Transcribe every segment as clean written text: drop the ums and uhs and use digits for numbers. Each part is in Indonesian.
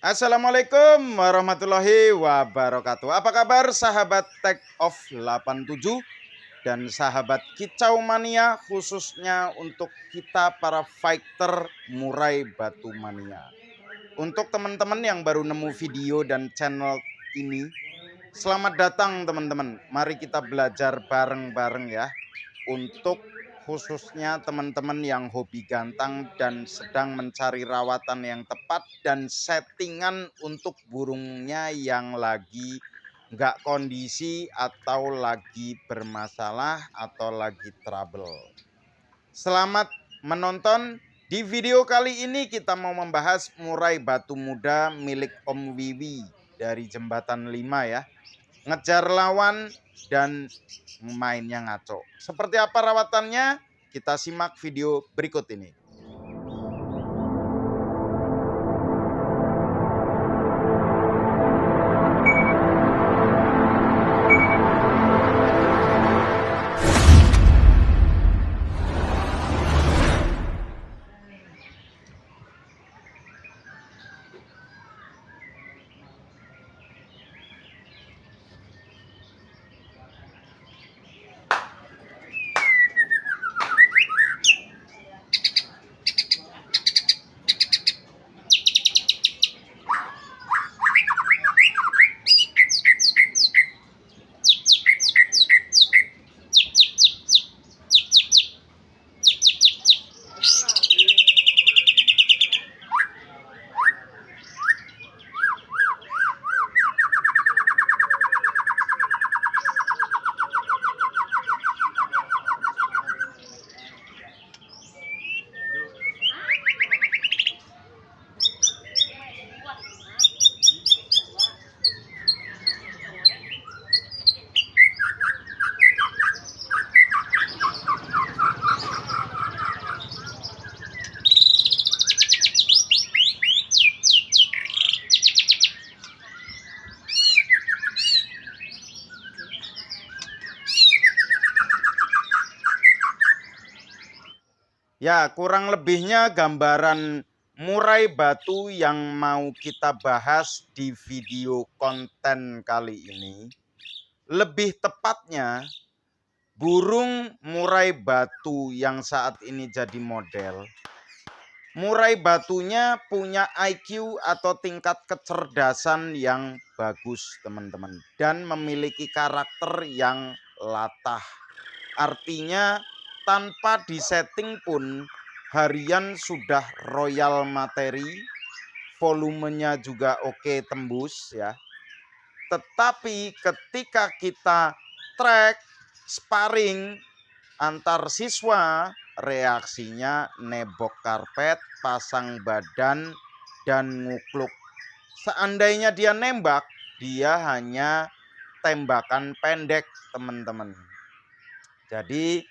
Assalamualaikum warahmatullahi wabarakatuh. Apa kabar sahabat Tech of 87 dan sahabat Kicau Mania, khususnya untuk kita para fighter murai batu mania. Untuk teman-teman yang baru nemu video dan channel ini, selamat datang teman-teman. Mari kita belajar bareng-bareng ya. Untuk khususnya teman-teman yang hobi gantang dan sedang mencari rawatan yang tepat dan settingan untuk burungnya yang lagi nggak kondisi atau lagi bermasalah atau lagi trouble. Selamat menonton. Di video kali ini kita mau membahas murai batu muda milik Om Wiwi dari Jembatan 5 ya. Ngejar lawan dan mainnya ngaco. Seperti apa rawatannya? Kita simak video berikut ini. Ya, kurang lebihnya gambaran murai batu yang mau kita bahas di video konten kali ini. Lebih tepatnya, burung murai batu yang saat ini jadi model. Murai batunya punya IQ atau tingkat kecerdasan yang bagus, teman-teman. Dan memiliki karakter yang latah. Artinya tanpa disetting pun harian sudah royal materi, volumenya juga oke tembus ya. Tetapi ketika kita track sparring antar siswa, reaksinya nebok karpet, pasang badan dan ngukluk. Seandainya dia nembak, dia hanya tembakan pendek, teman-teman. Jadi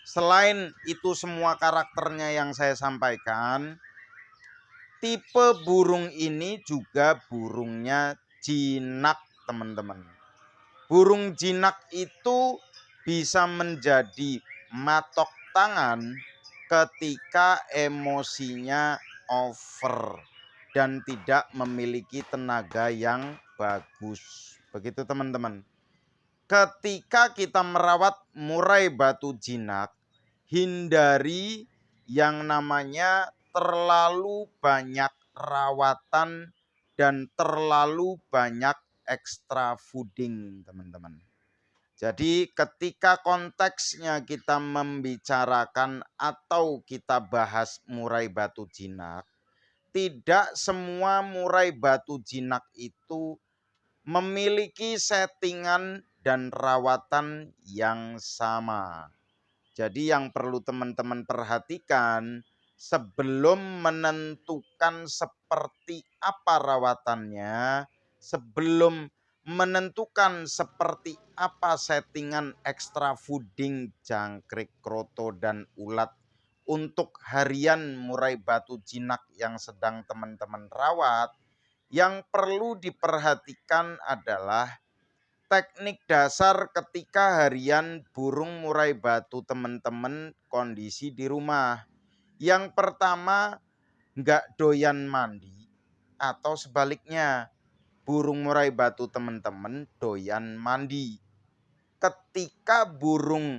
selain itu semua karakternya yang saya sampaikan, tipe burung ini juga burungnya jinak, teman-teman. Burung jinak itu bisa menjadi matok tangan ketika emosinya over dan tidak memiliki tenaga yang bagus. Begitu teman-teman. Ketika kita merawat murai batu jinak, hindari yang namanya terlalu banyak rawatan dan terlalu banyak extra fooding, teman-teman. Jadi ketika konteksnya kita membicarakan atau kita bahas murai batu jinak, tidak semua murai batu jinak itu memiliki settingan dan rawatan yang sama. Jadi yang perlu teman-teman perhatikan sebelum menentukan seperti apa rawatannya, sebelum menentukan seperti apa settingan extra fooding jangkrik, kroto, dan ulat untuk harian murai batu jinak yang sedang teman-teman rawat, yang perlu diperhatikan adalah teknik dasar ketika harian burung murai batu teman-teman kondisi di rumah. Yang pertama, nggak doyan mandi. atau sebaliknya, burung murai batu teman-teman doyan mandi. Ketika burung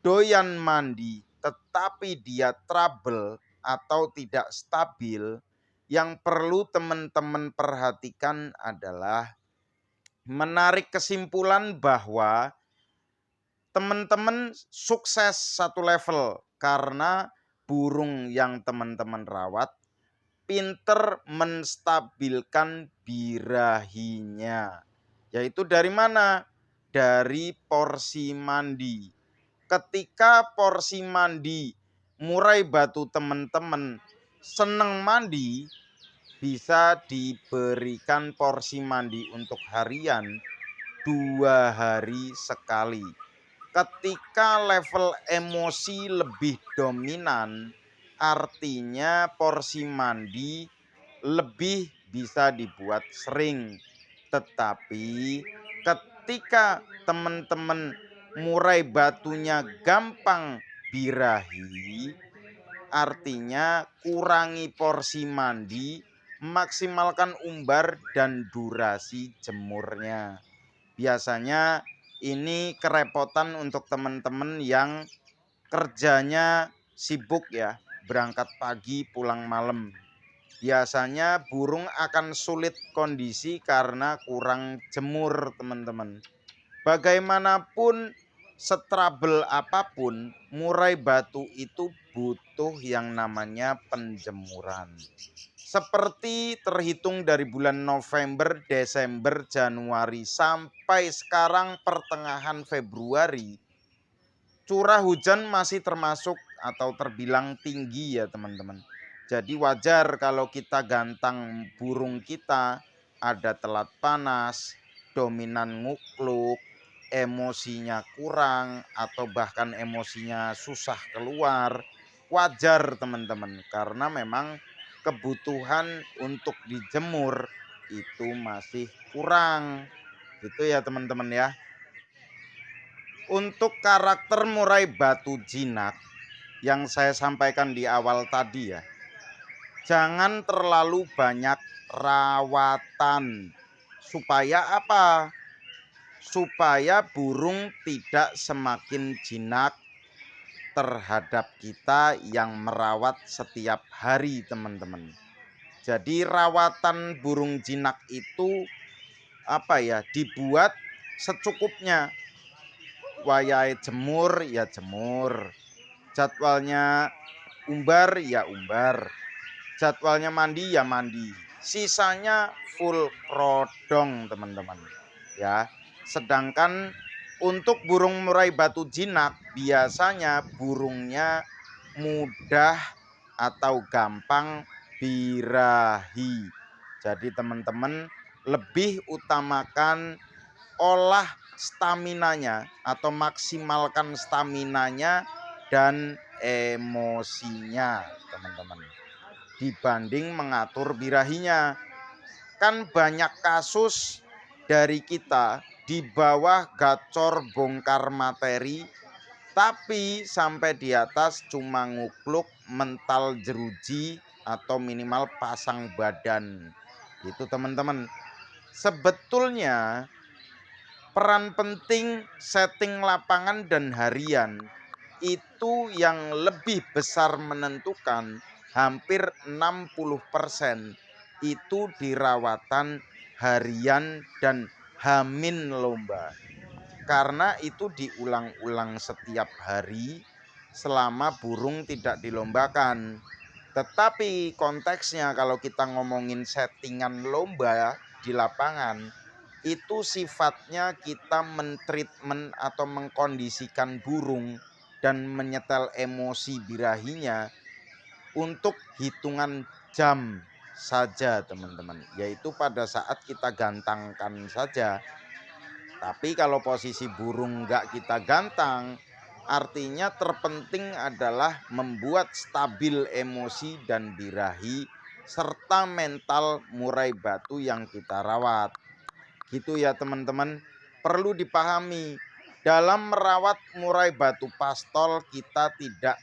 doyan mandi tetapi dia trouble atau tidak stabil, yang perlu teman-teman perhatikan adalah menarik kesimpulan bahwa teman-teman sukses satu level karena burung yang teman-teman rawat pinter menstabilkan birahinya. Yaitu dari mana? Dari porsi mandi. Ketika porsi mandi murai batu teman-teman seneng mandi, bisa diberikan porsi mandi untuk harian 2 hari sekali. Ketika level emosi lebih dominan, artinya porsi mandi lebih bisa dibuat sering. Tetapi ketika teman-teman murai batunya gampang birahi, artinya kurangi porsi mandi, maksimalkan umbar dan durasi jemurnya. Biasanya ini kerepotan untuk teman-teman yang kerjanya sibuk ya, berangkat pagi pulang malam. Biasanya burung akan sulit kondisi karena kurang jemur teman-teman. Bagaimanapun setrabel apapun, murai batu itu butuh yang namanya penjemuran. Seperti terhitung dari bulan November, Desember, Januari sampai sekarang pertengahan Februari, curah hujan masih termasuk atau terbilang tinggi ya teman-teman. Jadi wajar kalau kita gantang burung kita ada telat panas, dominan ngukluk, emosinya kurang atau bahkan emosinya susah keluar. Wajar teman-teman karena memang kebutuhan untuk dijemur itu masih kurang. Gitu ya teman-teman ya. Untuk karakter murai batu jinak yang saya sampaikan di awal tadi ya, jangan terlalu banyak rawatan. Supaya apa? Supaya burung tidak semakin jinak terhadap kita yang merawat setiap hari teman-teman. Jadi rawatan burung jinak itu dibuat secukupnya. Wayai jemur ya jemur, jadwalnya umbar ya umbar, jadwalnya mandi ya mandi, sisanya full rodong teman-teman ya. Sedangkan untuk burung murai batu jinak biasanya burungnya mudah atau gampang birahi. Jadi teman-teman lebih utamakan olah staminanya atau maksimalkan staminanya dan emosinya teman-teman dibanding mengatur birahinya. Kan banyak kasus dari kita di bawah gacor bongkar materi tapi sampai di atas cuma ngukluk mental jeruji atau minimal pasang badan. Itu teman-teman. Sebetulnya peran penting setting lapangan dan harian itu yang lebih besar menentukan, hampir 60% itu dirawatan harian dan hamin lomba. Karena itu diulang-ulang setiap hari selama burung tidak dilombakan. Tetapi konteksnya kalau kita ngomongin settingan lomba di lapangan, itu sifatnya kita mentreatment atau mengkondisikan burung dan menyetel emosi birahinya untuk hitungan jam saja teman-teman, yaitu pada saat kita gantangkan saja. Tapi kalau posisi burung nggak kita gantang, artinya terpenting adalah membuat stabil emosi dan birahi serta mental murai batu yang kita rawat. Gitu ya teman-teman, perlu dipahami dalam merawat murai batu pastol kita tidak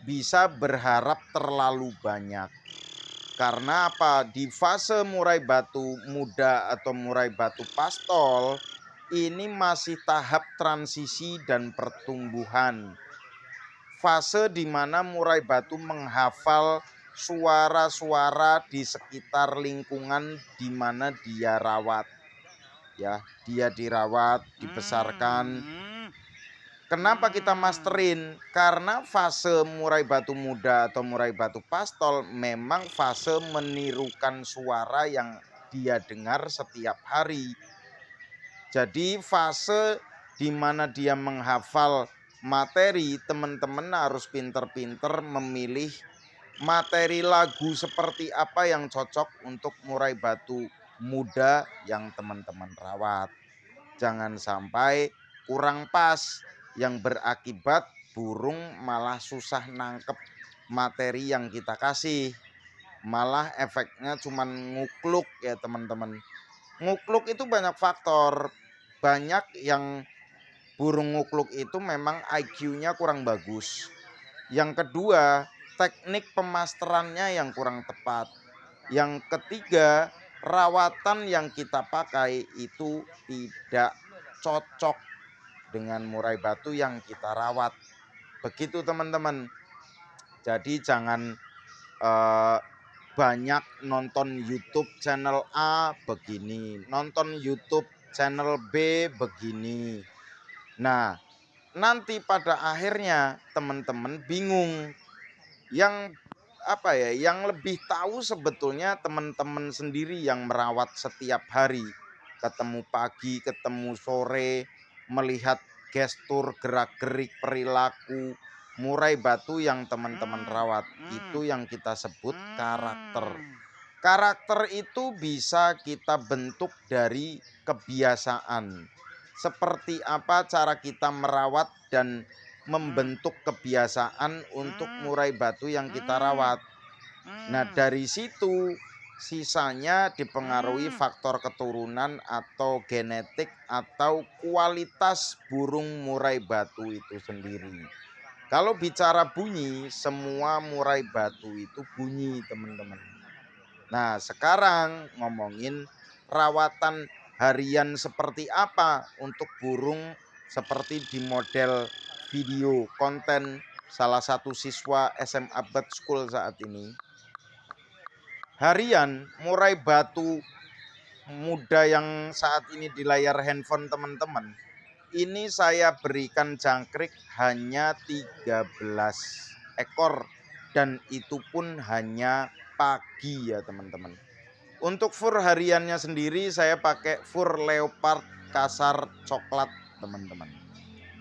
bisa berharap terlalu banyak. Karena apa? Di fase murai batu muda atau murai batu pastol ini masih tahap transisi dan pertumbuhan. Fase di mana murai batu menghafal suara-suara di sekitar lingkungan di mana dia rawat. Ya, dia dirawat, dibesarkan. Kenapa kita masterin? Karena fase murai batu muda atau murai batu pastol memang fase menirukan suara yang dia dengar setiap hari. Jadi fase di mana dia menghafal materi, teman-teman harus pinter-pinter memilih materi lagu seperti apa yang cocok untuk murai batu muda yang teman-teman rawat. Jangan sampai kurang pas yang berakibat burung malah susah nangkep materi yang kita kasih. Malah efeknya cuman ngukluk ya teman-teman. Ngukluk itu banyak faktor. Banyak yang burung ngukluk itu memang IQ-nya kurang bagus. Yang kedua, teknik pemasterannya yang kurang tepat. Yang ketiga, rawatan yang kita pakai itu tidak cocok dengan murai batu yang kita rawat. Begitu teman-teman. Jadi jangan banyak nonton YouTube channel A begini, nonton YouTube channel B begini. Nah, nanti pada akhirnya teman-teman bingung. Yang yang lebih tahu sebetulnya teman-teman sendiri yang merawat setiap hari. Ketemu pagi, ketemu sore, melihat gestur, gerak-gerik, perilaku murai batu yang teman-teman rawat. Itu yang kita sebut karakter. Karakter itu bisa kita bentuk dari kebiasaan. Seperti apa cara kita merawat dan membentuk kebiasaan untuk murai batu yang kita rawat. Nah, dari situ sisanya dipengaruhi faktor keturunan atau genetik atau kualitas burung murai batu itu sendiri. Kalau bicara bunyi, semua murai batu itu bunyi, teman-teman. Nah, sekarang ngomongin rawatan harian seperti apa untuk burung seperti di model video konten salah satu siswa SMA Bird School saat ini. Harian murai batu muda yang saat ini di layar handphone teman-teman, ini saya berikan jangkrik hanya 13 ekor dan itu pun hanya pagi ya teman-teman. Untuk fur hariannya sendiri saya pakai fur leopard kasar coklat teman-teman.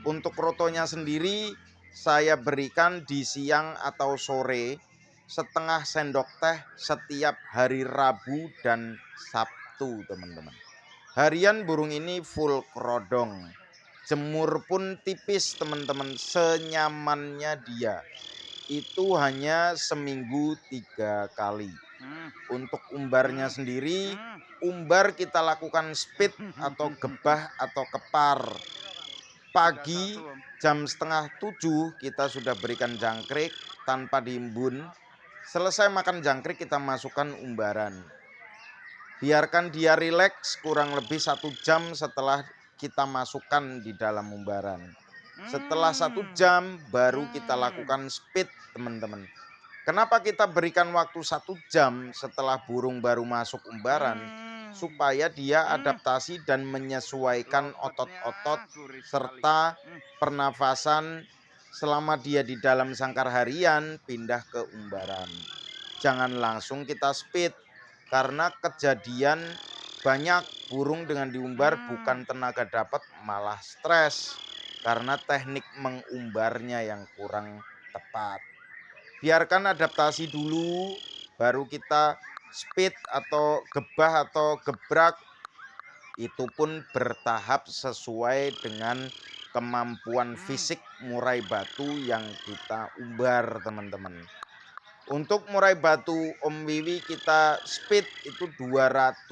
Untuk rotonya sendiri saya berikan di siang atau sore setengah sendok teh setiap hari Rabu dan Sabtu teman-teman. Harian burung ini full kerodong. Jemur pun tipis teman-teman, senyamannya dia. Itu hanya seminggu 3 kali. Untuk umbarnya sendiri, umbar kita lakukan speed atau gebah atau kepar. Pagi jam 6:30 kita sudah berikan jangkrik tanpa diimbun. Selesai makan jangkrik kita masukkan umbaran. Biarkan dia rileks kurang lebih 1 jam setelah kita masukkan di dalam umbaran. Setelah 1 jam baru kita lakukan speed teman-teman. Kenapa kita berikan waktu 1 jam setelah burung baru masuk umbaran? Supaya dia adaptasi dan menyesuaikan otot-otot serta pernafasan selama dia di dalam sangkar harian pindah ke umbaran. Jangan langsung kita speed karena kejadian banyak burung dengan diumbar bukan tenaga dapat malah stres karena teknik mengumbarnya yang kurang tepat. Biarkan adaptasi dulu, baru kita speed atau gebah atau gebrak. Itu pun bertahap sesuai dengan kemampuan fisik murai batu yang kita umbar teman-teman. Untuk murai batu Om Wiwi kita speed itu 200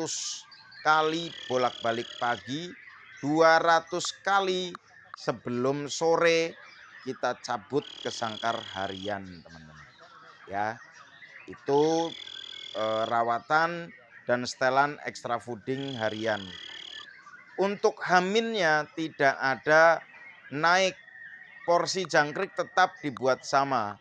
kali bolak-balik pagi, 200 kali sebelum sore kita cabut ke sangkar harian teman-teman. Ya, itu rawatan dan setelan extra fooding harian. Untuk haminnya tidak ada naik, porsi jangkrik tetap dibuat sama.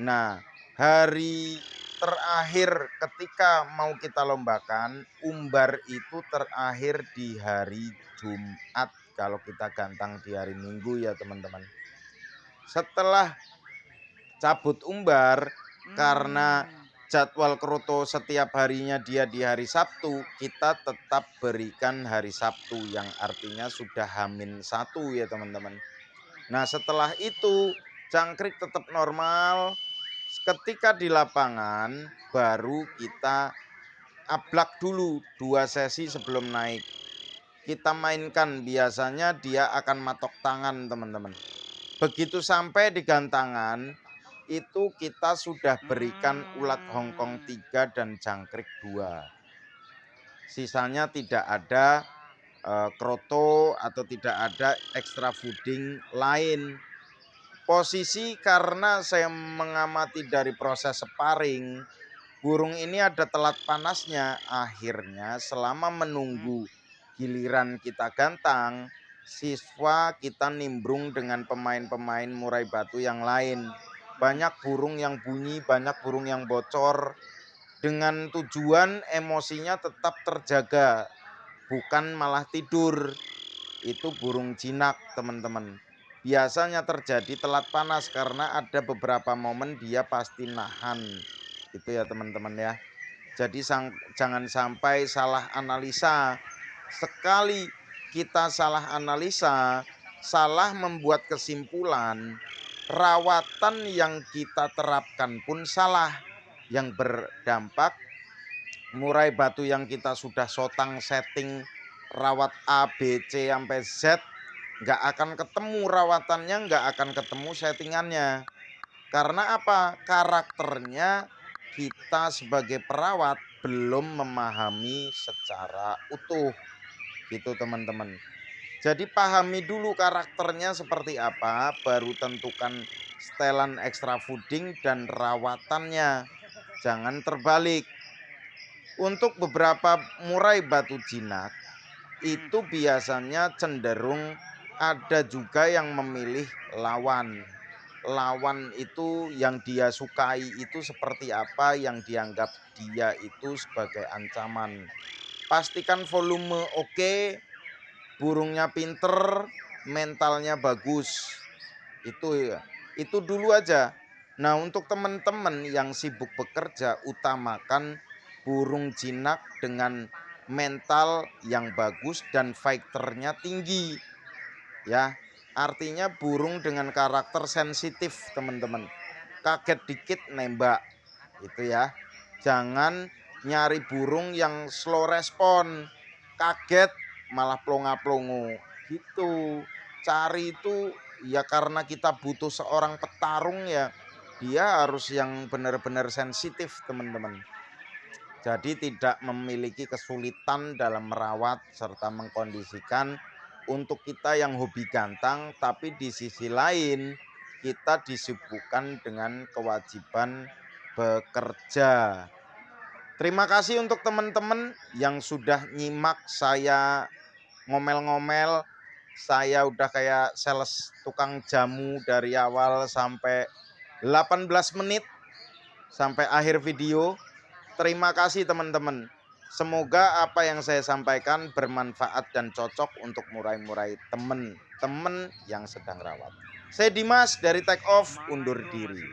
Nah, hari terakhir ketika mau kita lombakan, umbar itu terakhir di hari Jumat kalau kita gantang di hari Minggu ya teman-teman. Setelah cabut umbar, karena jadwal kroto setiap harinya dia di hari Sabtu, kita tetap berikan hari Sabtu yang artinya sudah H-1 ya teman-teman. Nah setelah itu jangkrik tetap normal. Ketika di lapangan baru kita ablak dulu 2 sesi sebelum naik. Kita mainkan, biasanya dia akan matok tangan teman-teman. Begitu sampai di gantangan itu kita sudah berikan ulat Hongkong 3 dan jangkrik 2. Sisanya tidak ada kroto atau tidak ada extra fooding lain. Posisi karena saya mengamati dari proses sparring, burung ini ada telat panasnya. Akhirnya selama menunggu giliran kita gantang, siswa kita nimbrung dengan pemain-pemain murai batu yang lain. Banyak burung yang bunyi, banyak burung yang bocor. Dengan tujuan emosinya tetap terjaga, bukan malah tidur. Itu burung jinak teman-teman. Biasanya terjadi telat panas karena ada beberapa momen dia pasti nahan. Itu ya teman-teman ya. Jadi jangan sampai salah analisa. Sekali kita salah analisa, salah membuat kesimpulan, rawatan yang kita terapkan pun salah. Yang berdampak murai batu yang kita sudah sotang setting rawat A, B, C sampai Z, nggak akan ketemu rawatannya, nggak akan ketemu settingannya. Karena apa? Karakternya kita sebagai perawat belum memahami secara utuh. Gitu teman-teman. Jadi pahami dulu karakternya seperti apa, baru tentukan setelan extra fooding dan rawatannya. Jangan terbalik. Untuk beberapa murai batu jinak itu biasanya cenderung ada juga yang memilih lawan. Lawan itu yang dia sukai itu seperti apa, yang dianggap dia itu sebagai ancaman. Pastikan volume oke, burungnya pinter, mentalnya bagus. Itu dulu aja. Nah, untuk teman-teman yang sibuk bekerja, utamakan burung jinak dengan mental yang bagus dan fighternya tinggi. Ya, artinya burung dengan karakter sensitif, teman-teman. Kaget dikit nembak. Itu ya. Jangan nyari burung yang slow respon. Kaget malah plonga-plongo. Gitu. Cari itu ya karena kita butuh seorang petarung ya. Dia harus yang benar-benar sensitif, teman-teman. Jadi tidak memiliki kesulitan dalam merawat serta mengkondisikan untuk kita yang hobi gantang, tapi di sisi lain kita disibukkan dengan kewajiban bekerja. Terima kasih untuk teman-teman yang sudah nyimak saya ngomel-ngomel. Saya udah kayak sales tukang jamu dari awal sampai 18 menit sampai akhir video. Terima kasih teman-teman. Semoga apa yang saya sampaikan bermanfaat dan cocok untuk murai-murai teman-teman yang sedang rawat. Saya Dimas dari Take Off, undur diri.